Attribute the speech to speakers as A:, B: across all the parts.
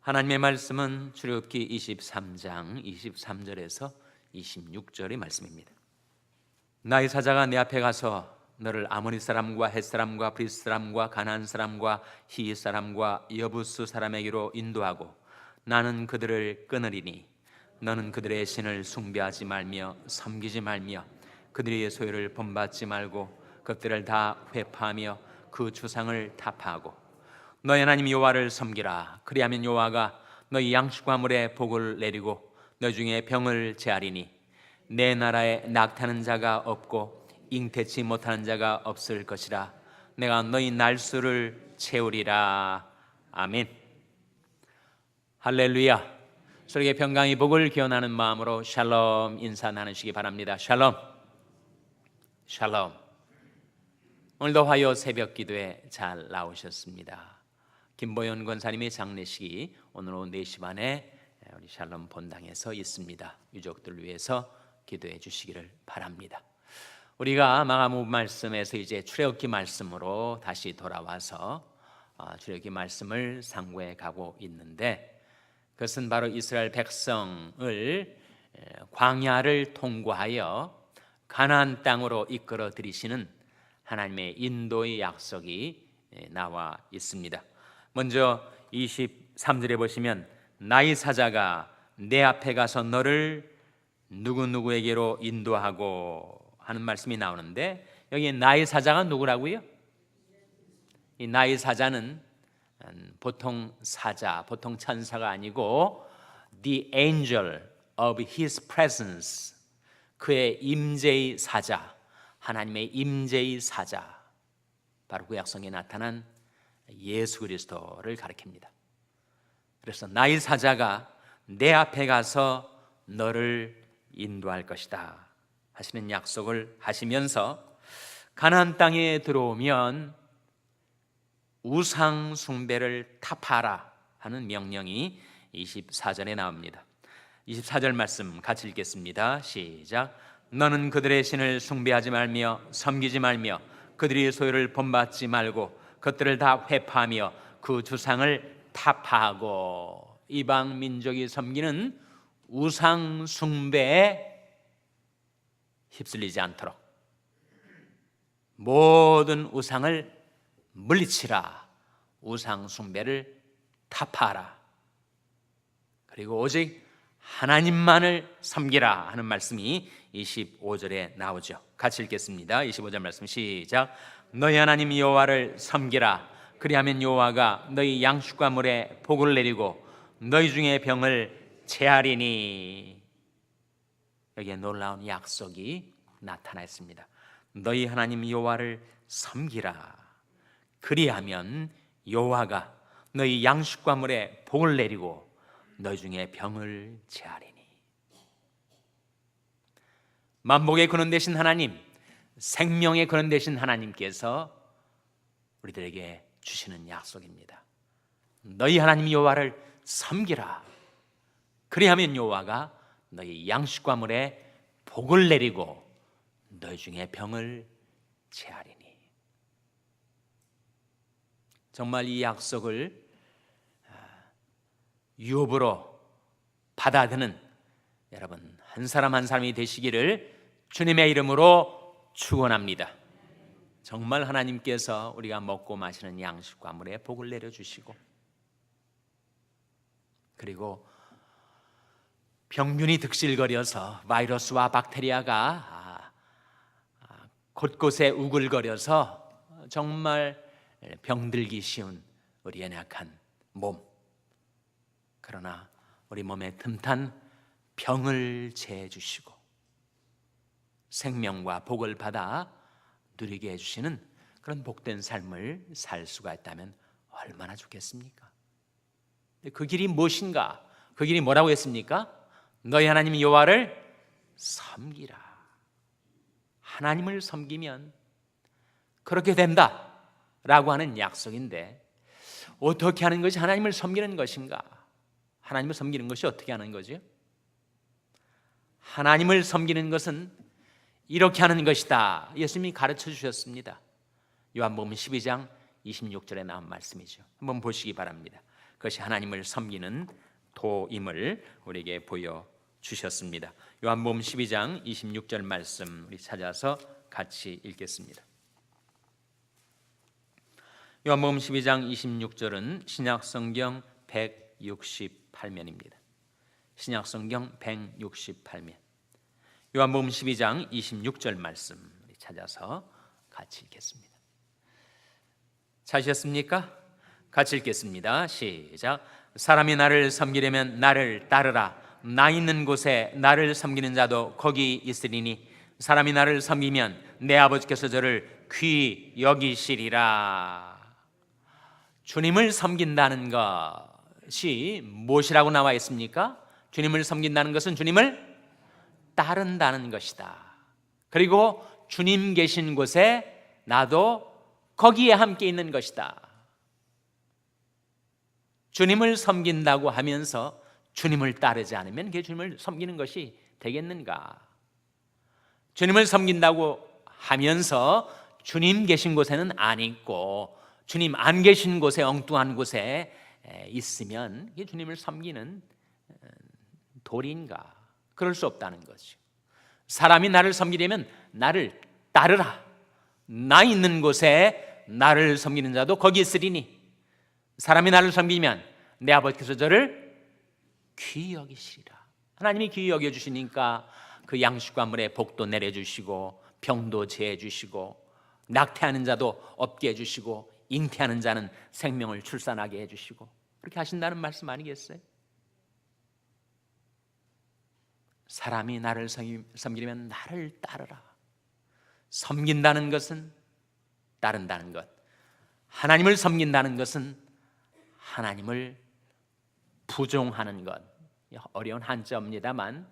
A: 하나님의 말씀은 출애굽기 23장 23절에서 26절의 말씀입니다. 나의 사자가 내 앞에 가서 너를 아모리 사람과 헷 사람과 브리스 사람과 가나안 사람과 히윗 사람과 여부스 사람에게로 인도하고 나는 그들을 끊으리니 너는 그들의 신을 숭배하지 말며 섬기지 말며 그들의 소유를 본받지 말고 그들을 다 회파하며 그 주상을 타파하고 너희 하나님 여호와를 섬기라. 그리하면 여호와가 너희 양식과 물에 복을 내리고 너희 중에 병을 제하리니 내 나라에 낙타는 자가 없고 잉태치 못하는 자가 없을 것이라. 내가 너희 날수를 채우리라. 아멘. 할렐루야. 서로에게 평강의 복을 기원하는 마음으로 샬롬 인사 나누시기 바랍니다. 샬롬. 샬롬. 오늘도 화요 새벽 기도에 잘 나오셨습니다. 김보현 권사님의 장례식이 오늘 오후 4시 반에 우리 샬롬 본당에서 있습니다. 유족들 위해서 기도해 주시기를 바랍니다. 우리가 마가복음 말씀에서 이제 출애굽기 말씀으로 다시 돌아와서 출애굽기 말씀을 상고해 가고 있는데, 그것은 바로 이스라엘 백성을 광야를 통과하여 가나안 땅으로 이끌어 들이시는 하나님의 인도의 약속이 나와 있습니다. 먼저 23절에 보시면 나의 사자가 내 앞에 가서 너를 누구누구에게로 인도하고 하는 말씀이 나오는데, 여기 나의 사자가 누구라고요? 이 나의 사자는 보통 사자, 보통 천사가 아니고 The angel of his presence, 그의 임재의 사자, 하나님의 임재의 사자, 바로 그 약속에 나타난 예수 그리스도를 가리킵니다. 그래서 나의 사자가 내 앞에 가서 너를 인도할 것이다 하시는 약속을 하시면서 가나안 땅에 들어오면 우상 숭배를 타파하라 하는 명령이 24절에 나옵니다. 24절 말씀 같이 읽겠습니다. 시작. 너는 그들의 신을 숭배하지 말며 섬기지 말며 그들의 소유를 본받지 말고 그들을 다 회파하며 그 주상을 타파하고. 이방 민족이 섬기는 우상 숭배에 휩쓸리지 않도록 모든 우상을 물리치라. 우상 숭배를 타파하라. 그리고 오직 하나님만을 섬기라 하는 말씀이 25절에 나오죠. 같이 읽겠습니다. 25절 말씀 시작. 너희 하나님 여호와를 섬기라. 그리하면 여호와가 너희 양식과 물에 복을 내리고 너희 중에 병을 제하리니. 여기에 놀라운 약속이 나타나 있습니다. 너희 하나님 여호와를 섬기라. 그리하면 여호와가 너희 양식과 물에 복을 내리고 너희 중에 병을 제하리니. 만복의 근원 되신 하나님, 생명의 근원 되신 하나님께서 우리들에게 주시는 약속입니다. 너희 하나님 여호와를 섬기라. 그리하면 여호와가 너희 양식과 물에 복을 내리고 너희 중에 병을 제하리니. 정말 이 약속을 유업으로 받아드는 여러분 한 사람 한 사람이 되시기를 주님의 이름으로 축원합니다. 정말 하나님께서 우리가 먹고 마시는 양식과 물에 복을 내려주시고, 그리고 병균이 득실거려서 바이러스와 박테리아가 곳곳에 우글거려서 정말 병들기 쉬운 우리 연약한 몸, 그러나 우리 몸에 틈탄 병을 제해 주시고 생명과 복을 받아 누리게 해주시는 그런 복된 삶을 살 수가 있다면 얼마나 좋겠습니까? 그 길이 무엇인가? 그 길이 뭐라고 했습니까? 너희 하나님 여호와를 섬기라. 하나님을 섬기면 그렇게 된다 라고 하는 약속인데, 어떻게 하는 것이 하나님을 섬기는 것인가? 하나님을 섬기는 것이 어떻게 하는 거죠? 하나님을 섬기는 것은 이렇게 하는 것이다. 예수님이 가르쳐 주셨습니다. 요한복음 12장 26절에 나온 말씀이죠. 한번 보시기 바랍니다. 그것이 하나님을 섬기는 도임을 우리에게 보여주셨습니다. 요한복음 12장 26절 말씀 우리 찾아서 같이 읽겠습니다. 요한복음 12장 26절은 신약성경 168면입니다. 신약성경 168면 요한복음 12장 26절 말씀 우리 찾아서 같이 읽겠습니다. 찾으셨습니까? 같이 읽겠습니다. 시작. 사람이 나를 섬기려면 나를 따르라. 나 있는 곳에 나를 섬기는 자도 거기 있으리니 사람이 나를 섬기면 내 아버지께서 저를 귀히 여기시리라. 주님을 섬긴다는 것이 무엇이라고 나와 있습니까? 주님을 섬긴다는 것은 주님을 따른다는 것이다. 그리고 주님 계신 곳에 나도 거기에 함께 있는 것이다. 주님을 섬긴다고 하면서 주님을 따르지 않으면 그게 주님을 섬기는 것이 되겠는가? 주님을 섬긴다고 하면서 주님 계신 곳에는 안 있고 주님 안 계신 곳에, 엉뚱한 곳에 있으면 이게 주님을 섬기는 도리인가? 그럴 수 없다는 거죠. 사람이 나를 섬기려면 나를 따르라. 나 있는 곳에 나를 섬기는 자도 거기 있으리니 사람이 나를 섬기면 내 아버지께서 저를 귀히 여기시리라. 하나님이 귀히 여겨주시니까 그 양식과 물에 복도 내려주시고 병도 제해주시고 낙태하는 자도 없게 해주시고 잉태하는 자는 생명을 출산하게 해주시고 그렇게 하신다는 말씀 아니겠어요? 사람이 나를 섬기려면 나를 따르라. 섬긴다는 것은 따른다는 것, 하나님을 섬긴다는 것은 하나님을 부종하는 것. 어려운 한자입니다만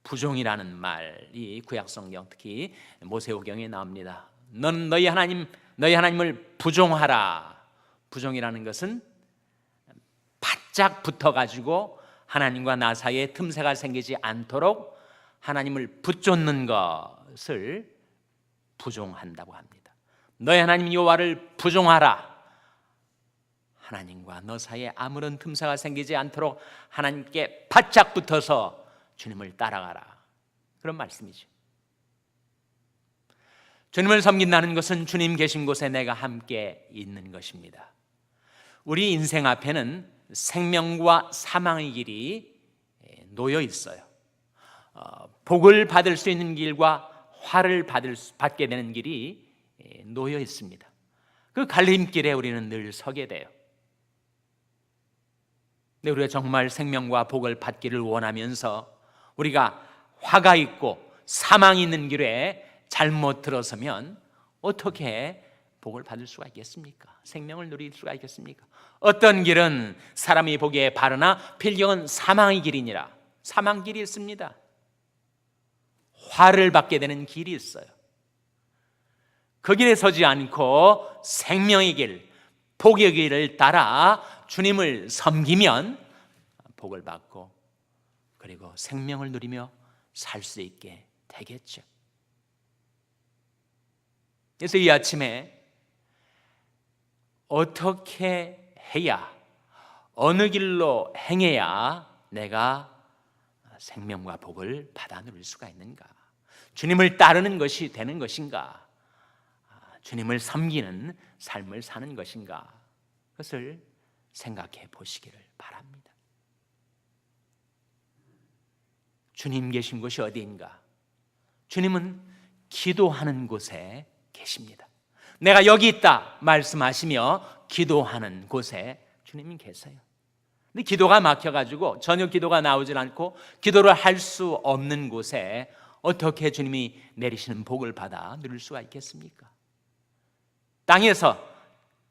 A: 부종이라는 말이 구약성경 특히 모세오경에 나옵니다. 넌 너희 하나님을 부종하라. 부종이라는 것은 바짝 붙어가지고 하나님과 나 사이에 틈새가 생기지 않도록 하나님을 붙잡는 것을 부종한다고 합니다. 너희 하나님 여호와를 부종하라. 하나님과 너 사이에 아무런 틈새가 생기지 않도록 하나님께 바짝 붙어서 주님을 따라가라. 그런 말씀이죠. 주님을 섬긴다는 것은 주님 계신 곳에 내가 함께 있는 것입니다. 우리 인생 앞에는 생명과 사망의 길이 놓여 있어요. 복을 받을 수 있는 길과 화를 받게 되는 길이 놓여 있습니다. 그 갈림길에 우리는 늘 서게 돼요. 근데 우리가 정말 생명과 복을 받기를 원하면서 우리가 화가 있고 사망이 있는 길에 잘못 들어서면 어떻게 복을 받을 수가 있겠습니까? 생명을 누릴 수가 있겠습니까? 어떤 길은 사람이 보기에 바르나 필경은 사망의 길이니라. 사망 길이 있습니다. 화를 받게 되는 길이 있어요. 그 길에 서지 않고 생명의 길, 복의 길을 따라 주님을 섬기면 복을 받고 그리고 생명을 누리며 살 수 있게 되겠죠. 그래서 이 아침에 어떻게 해야, 어느 길로 행해야 내가 생명과 복을 받아 누릴 수가 있는가? 주님을 따르는 것이 되는 것인가? 주님을 섬기는 삶을 사는 것인가? 그것을 생각해 보시기를 바랍니다. 주님 계신 곳이 어디인가? 주님은 기도하는 곳에 계십니다. 내가 여기 있다 말씀하시며 기도하는 곳에 주님이 계세요. 근데 기도가 막혀가지고 전혀 기도가 나오질 않고 기도를 할 수 없는 곳에 어떻게 주님이 내리시는 복을 받아 누릴 수가 있겠습니까? 땅에서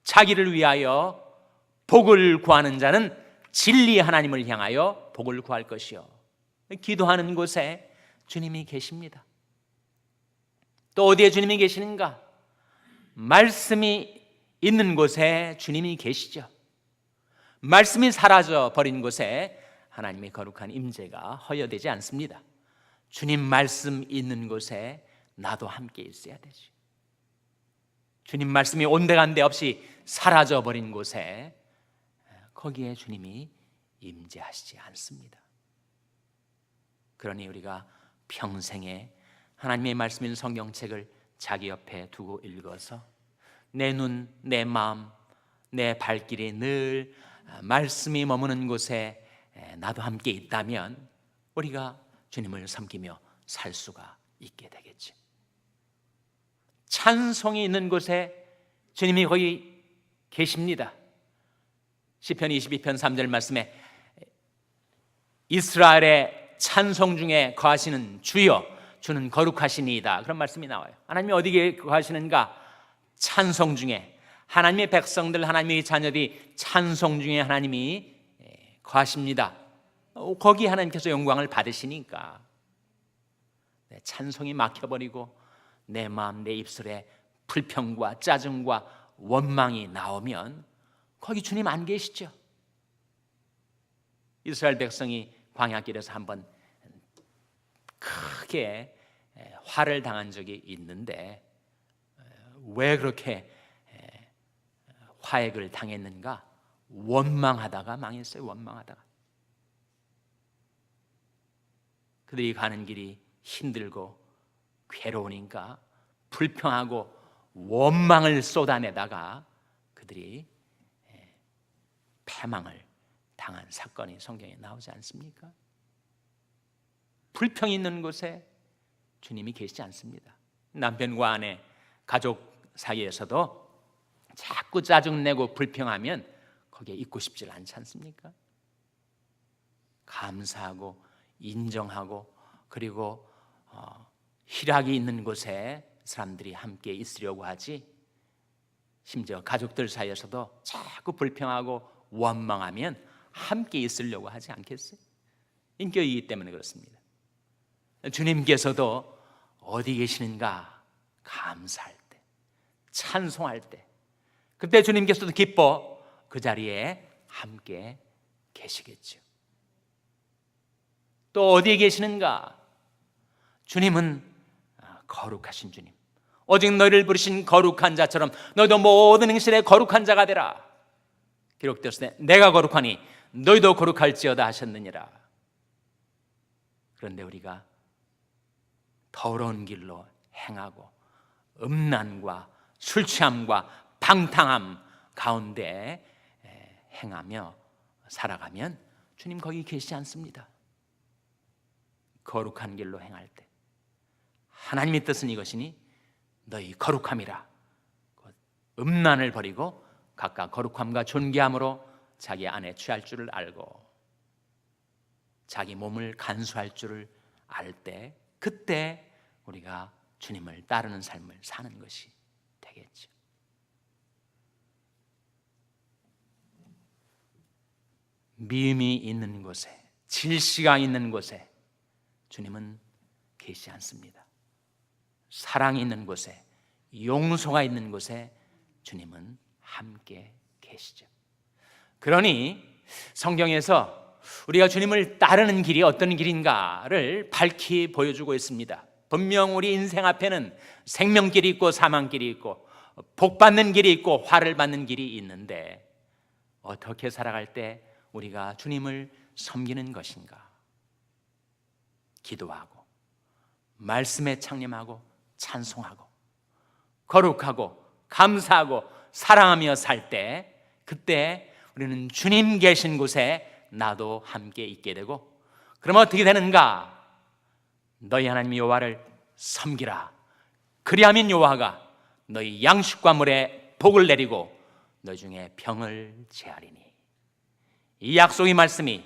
A: 자기를 위하여 복을 구하는 자는 진리 하나님을 향하여 복을 구할 것이요, 기도하는 곳에 주님이 계십니다. 또 어디에 주님이 계시는가? 말씀이 있는 곳에 주님이 계시죠. 말씀이 사라져 버린 곳에 하나님의 거룩한 임재가 허여되지 않습니다. 주님 말씀 있는 곳에 나도 함께 있어야 되지. 주님 말씀이 온데간데 없이 사라져 버린 곳에 거기에 주님이 임재하시지 않습니다. 그러니 우리가 평생에 하나님의 말씀인 성경책을 자기 옆에 두고 읽어서 내 눈, 내 마음, 내 발길이 늘 말씀이 머무는 곳에 나도 함께 있다면 우리가 주님을 섬기며 살 수가 있게 되겠지. 찬송이 있는 곳에 주님이 거기 계십니다. 시편 22편 3절 말씀에 이스라엘의 찬송 중에 거하시는 주여 주는 거룩하시니이다, 그런 말씀이 나와요. 하나님이 어디에 거하시는가? 찬송 중에. 하나님의 백성들, 하나님의 자녀들이 찬송 중에 하나님이 거하십니다. 거기 하나님께서 영광을 받으시니까 내 찬송이 막혀버리고 내 마음, 내 입술에 불평과 짜증과 원망이 나오면 거기 주님 안 계시죠. 이스라엘 백성이 광야길에서 한번 크게 화를 당한 적이 있는데 왜 그렇게 화액을 당했는가? 원망하다가 망했어요. 원망하다가. 그들이 가는 길이 힘들고 괴로우니까 불평하고 원망을 쏟아내다가 그들이 패망을 당한 사건이 성경에 나오지 않습니까? 불평이 있는 곳에 주님이 계시지 않습니다. 남편과 아내, 가족 사이에서도 자꾸 짜증내고 불평하면 거기에 있고 싶지 않지 않습니까? 감사하고 인정하고 그리고 희락이 있는 곳에 사람들이 함께 있으려고 하지, 심지어 가족들 사이에서도 자꾸 불평하고 원망하면 함께 있으려고 하지 않겠어요? 인격이기 때문에 그렇습니다. 주님께서도 어디 계시는가? 감사할 때, 찬송할 때, 그때 주님께서도 기뻐 그 자리에 함께 계시겠죠. 또 어디에 계시는가? 주님은 거룩하신 주님, 오직 너희를 부르신 거룩한 자처럼 너희도 모든 행실에 거룩한 자가 되라. 기록되었으되 내가 거룩하니 너희도 거룩할지어다 하셨느니라. 그런데 우리가 더러운 길로 행하고 음란과 술 취함과 방탕함 가운데 행하며 살아가면 주님 거기 계시지 않습니다. 거룩한 길로 행할 때 하나님의 뜻은 이것이니 너희 거룩함이라. 음란을 버리고 각각 거룩함과 존귀함으로 자기 안에 취할 줄을 알고 자기 몸을 간수할 줄을 알 때, 그때 우리가 주님을 따르는 삶을 사는 것이 되겠죠. 미움이 있는 곳에, 질시가 있는 곳에 주님은 계시지 않습니다. 사랑이 있는 곳에, 용서가 있는 곳에 주님은 함께 계시죠. 그러니 성경에서 우리가 주님을 따르는 길이 어떤 길인가를 밝히 보여주고 있습니다. 분명 우리 인생 앞에는 생명길이 있고 사망길이 있고 복받는 길이 있고 화를 받는 길이 있는데 어떻게 살아갈 때 우리가 주님을 섬기는 것인가? 기도하고 말씀에 창념하고 찬송하고 거룩하고 감사하고 사랑하며 살 때, 그때 우리는 주님 계신 곳에 나도 함께 있게 되고, 그러면 어떻게 되는가? 너희 하나님 여호와를 섬기라. 그리하면 여호와가 너희 양식과 물에 복을 내리고 너희 중에 병을 제하리니. 이 약속의 말씀이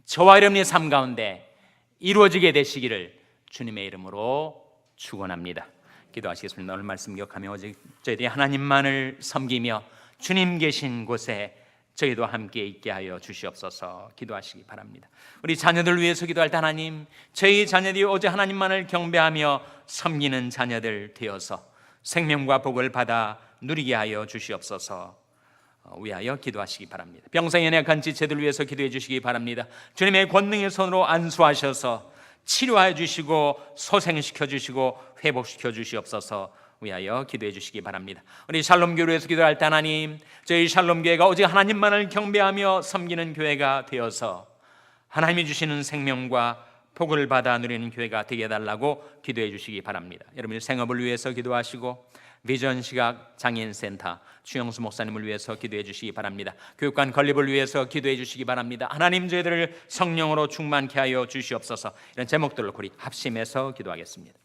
A: 저와 여러분의 삶 가운데 이루어지게 되시기를 주님의 이름으로 축원합니다. 기도하시겠습니다. 오늘 말씀 기억하며 오직 저희들이 하나님만을 섬기며 주님 계신 곳에 저희도 함께 있게 하여 주시옵소서. 기도하시기 바랍니다. 우리 자녀들 위해서 기도할 때 하나님, 저희 자녀들이 오직 하나님만을 경배하며 섬기는 자녀들 되어서 생명과 복을 받아 누리게 하여 주시옵소서. 위하여 기도하시기 바랍니다. 병상에 연약한 지체들 위해서 기도해 주시기 바랍니다. 주님의 권능의 손으로 안수하셔서 치료해 주시고 소생시켜 주시고 회복시켜 주시옵소서. 위하여 기도해 주시기 바랍니다. 우리 샬롬교회를 위해서 기도할 때 하나님, 저희 샬롬교회가 오직 하나님만을 경배하며 섬기는 교회가 되어서 하나님이 주시는 생명과 복을 받아 누리는 교회가 되게 해달라고 기도해 주시기 바랍니다. 여러분의 생업을 위해서 기도하시고 비전 시각 장애인 센터 추영수 목사님을 위해서 기도해 주시기 바랍니다. 교육관 건립을 위해서 기도해 주시기 바랍니다. 하나님 저희들을 성령으로 충만케 하여 주시옵소서. 이런 제목들을 우리 합심해서 기도하겠습니다.